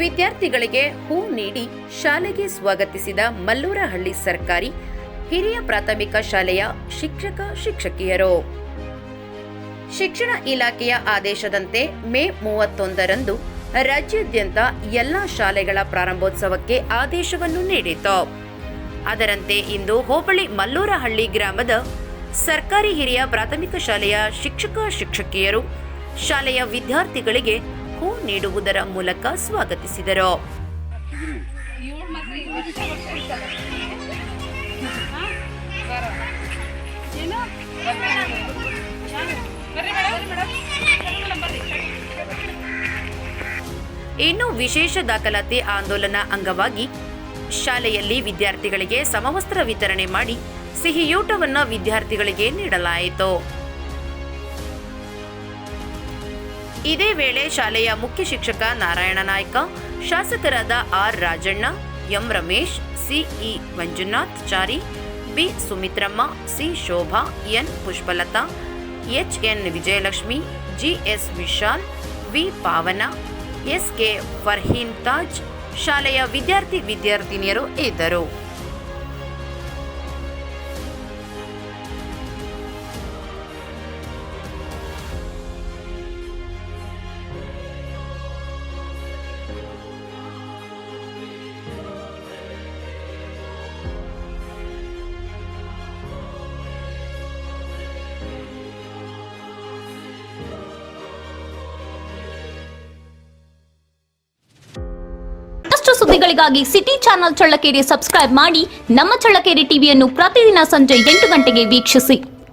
ವಿದ್ಯಾರ್ಥಿಗಳಿಗೆ ಹೂ ನೀಡಿ ಶಾಲೆಗೆ ಸ್ವಾಗತಿಸಿದ ಮಲ್ಲೂರಹಳ್ಳಿ ಸರ್ಕಾರಿ ಹಿರಿಯ ಪ್ರಾಥಮಿಕ ಶಾಲೆಯ ಶಿಕ್ಷಕಿಯರು. ಶಿಕ್ಷಣ ಇಲಾಖೆಯ ಆದೇಶದಂತೆ ಮೇ 31ರಂದು ರಾಜ್ಯಾದ್ಯಂತ ಎಲ್ಲಾ ಶಾಲೆಗಳ ಪ್ರಾರಂಭೋತ್ಸವಕ್ಕೆ ಆದೇಶವನ್ನು ನೀಡಿತು. ಅದರಂತೆ ಇಂದು ಹೋಬಳಿ ಮಲ್ಲೂರಹಳ್ಳಿ ಗ್ರಾಮದ ಸರ್ಕಾರಿ ಹಿರಿಯ ಪ್ರಾಥಮಿಕ ಶಾಲೆಯ ಶಿಕ್ಷಕಿಯರು ಶಾಲೆಯ ವಿದ್ಯಾರ್ಥಿಗಳಿಗೆ ಹೂ ನೀಡುವುದರ ಮೂಲಕ ಸ್ವಾಗತಿಸಿದರು. ಇನ್ನು ವಿಶೇಷ ದಾಖಲಾತಿ ಆಂದೋಲನ ಅಂಗವಾಗಿ ಶಾಲೆಯಲ್ಲಿ ವಿದ್ಯಾರ್ಥಿಗಳಿಗೆ ಸಮವಸ್ತ್ರ ವಿತರಣೆ ಮಾಡಿ ಸಿಹಿಯೂಟವನ್ನು ವಿದ್ಯಾರ್ಥಿಗಳಿಗೆ ನೀಡಲಾಯಿತು. ಇದೇ ವೇಳೆ ಶಾಲೆಯ ಮುಖ್ಯ ಶಿಕ್ಷಕ ನಾರಾಯಣ ನಾಯ್ಕ, ಶಾಸಕರಾದ R Rajanna, M Ramesh, CE Manjunath Chari, B Sumitramma, C Shobha, N Pushpalatha, HN Vijayalakshmi, GS Vishal, V Pavana, SK Farheen Taj ಶಾಲೆಯ ವಿದ್ಯಾರ್ಥಿನಿಯರು ಇದ್ದರು. ಸುದ್ದಿಗಳಿಗಾಗಿ ಸಿಟಿ ಚಾನೆಲ್ ಚಳ್ಳಕೆರೆ ಸಬ್ಸ್ಕ್ರೈಬ್ ಮಾಡಿ. ನಮ್ಮ ಚಳ್ಳಕೆರೆ ಟಿವಿಯನ್ನು ಪ್ರತಿದಿನ ಸಂಜೆ 8 ಗಂಟೆಗೆ ವೀಕ್ಷಿಸಿ.